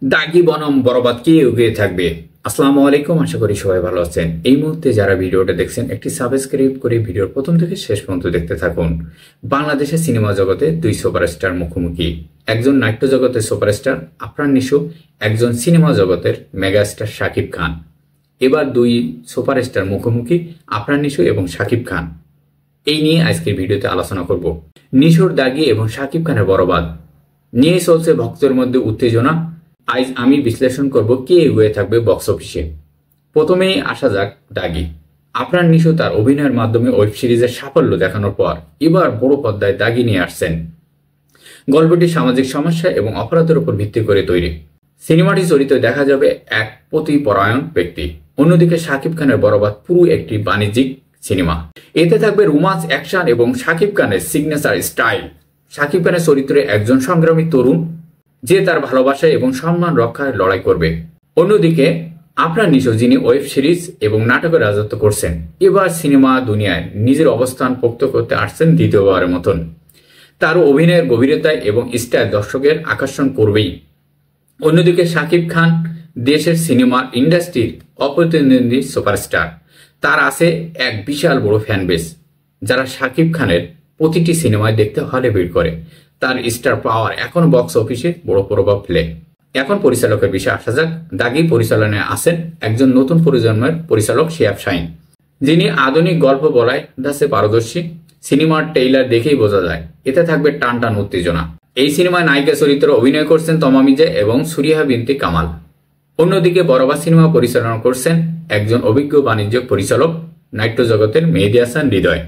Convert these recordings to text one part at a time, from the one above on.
দাগি বনাম বরবাদ কে এগিয়ে থাকবে? আসসালামু আলাইকুম, আশা করি সবাই ভালো আছেন। এই মুহূর্তে যারা ভিডিওটা দেখছেন একটি সাবস্ক্রাইব করে ভিডিওর প্রথম থেকে শেষ পর্যন্ত দেখতে থাকুন। বাংলাদেশের সিনেমা জগতে দুই সুপারস্টার মুখোমুখি, একজন নাট্য জগতের সুপারস্টার আফরান নিশো, একজন সিনেমা জগতের মেগাস্টার শাকিব খান। এবার দুই সুপারস্টার মুখোমুখি, আফরান নিশো এবং শাকিব খান। এই নিয়ে আজকের ভিডিওতে আলোচনা করব। নিশোর দাগি এবং শাকিব খানের বরবাদ নিয়ে চলছে ভক্তের মধ্যে উত্তেজনা। আজ আমি বিশ্লেষণ করব কে এগিয়ে থাকবে বক্স অফিসে। প্রথমেই আসা যাক দাগি। আফরান নিশো তার অভিনয়ের মাধ্যমে ওয়েব সিরিজের সাফল্য দেখানোর পর এবার বড় পর্দায় দাগি নিয়ে আসছেন। গল্পটি সামাজিক সমস্যা এবং অপরাধের উপর ভিত্তি করে তৈরি। সিনেমাটি চরিত্রে দেখা যাবে এক প্রতিপরায়ণ ব্যক্তি। অন্যদিকে শাকিব খানের বরবাদ পুরো একটি বাণিজ্যিক সিনেমা। এতে থাকবে রোমান্স, অ্যাকশন এবং শাকিব খানের সিগনেচার স্টাইল। শাকিব খানের চরিত্রে একজন সংগ্রামী তরুণ যে তার ভালোবাসা এবং সম্মান রক্ষায় লড়াই করবে। অন্যদিকে আফরান নিশো, যিনি ওয়েব সিরিজ এবং নাটকে রাজত্ব করছেন, এবার সিনেমা দুনিয়ায় নিজের অবস্থান পোক্ত করতে আসছেন দ্বিতীয়বারের মতন। তার অভিনয়ের গভীরতা এবং স্টাইল দর্শকের আকর্ষণ করবেই। অন্যদিকে শাকিব খান দেশের সিনেমা ইন্ডাস্ট্রির অপ্রতিদ্বন্দ্বী সুপারস্টার। তার আছে এক বিশাল বড় ফ্যান বেস, যারা শাকিব খানের প্রতিটি সিনেমায় দেখতে হলে ভিড় করে। তার স্টার পাওয়ার এখন বক্স অফিসে বড় প্রভাব ফেলে। এখন পরিচালকের বিষয়ে আসা যাক। দাগি পরিচালনায় আছেন একজন নতুন প্রজন্মের পরিচালক শিহাব শাহীন, যিনি আধুনিক গল্প বলায় ধাঁচে পারদর্শী। সিনেমার ট্রেইলার দেখেই বোঝা যায় এতে থাকবে টান টান উত্তেজনা। এই সিনেমায় নায়িকা চরিত্রে অভিনয় করছেন তমা মির্জা এবং সুরিয়া বিনতে কামাল। অন্যদিকে বরবাদ সিনেমা পরিচালনা করছেন একজন অভিজ্ঞ বাণিজ্য পরিচালক, নাট্য জগতের মেহেদী হাসান হৃদয়।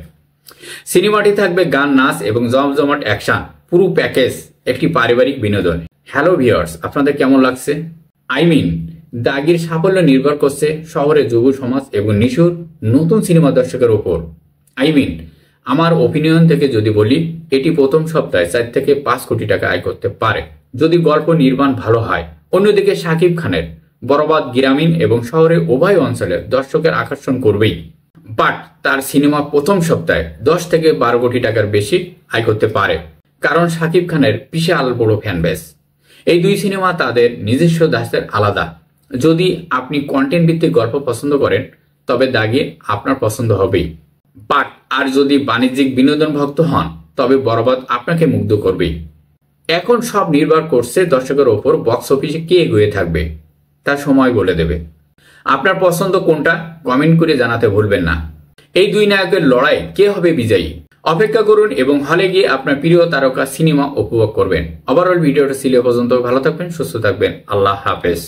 সিনেমাটি থাকবে গান, নাচ এবং জমজমাট অ্যাকশন, পুরো প্যাকেজ একটি পারিবারিক বিনোদন। হ্যালো ভিউয়ার্স, আপনাদের কেমন লাগছে? দাগির সাফল্য নির্ভর করছে শহরের যুব সমাজ এবং নিশোর নতুন সিনেমা দর্শকের উপর। আমার ওপিনিয়ন থেকে যদি বলি, এটি প্রথম সপ্তাহে 4 থেকে 5 কোটি টাকা আয় করতে পারে যদি গল্প নির্মাণ ভালো হয়। অন্যদিকে শাকিব খানের বরবাদ গ্রামীণ এবং শহরে উভয় অঞ্চলে দর্শকের আকর্ষণ করবেই, বাট তার সিনেমা প্রথম সপ্তাহে 10 থেকে 12 কোটি টাকার বেশি আয় করতে পারে, কারণ শাকিব খানের বিশাল বড় ফ্যান বেস। এই দুই সিনেমা তাদের নিজস্ব ধাঁচের আলাদা। যদি আপনি কন্টেন্ট ভিত্তিক গল্প পছন্দ করেন তবে দাগি আপনার পছন্দ হবেই, বাট আর যদি বাণিজ্যিক বিনোদন ভক্ত হন তবে বরবাদ আপনাকে মুগ্ধ করবেই। এখন সব নির্ভর করছে দর্শকের ওপর বক্স অফিসে কে এগিয়ে থাকবে, তা সময় বলে দেবে। আপনার পছন্দ কোনটা কমেন্ট করে জানাতে ভুলবেন না। এই দুই নায়কের লড়াই কে হবে বিজয়ী, অপেক্ষা করুন এবং হলে গিয়ে আপনার প্রিয় তারকা সিনেমা উপভোগ করবেন। ওভারঅল ভিডিওটা ছিল পর্যন্ত। ভালো থাকবেন, সুস্থ থাকবেন। আল্লাহ হাফেজ।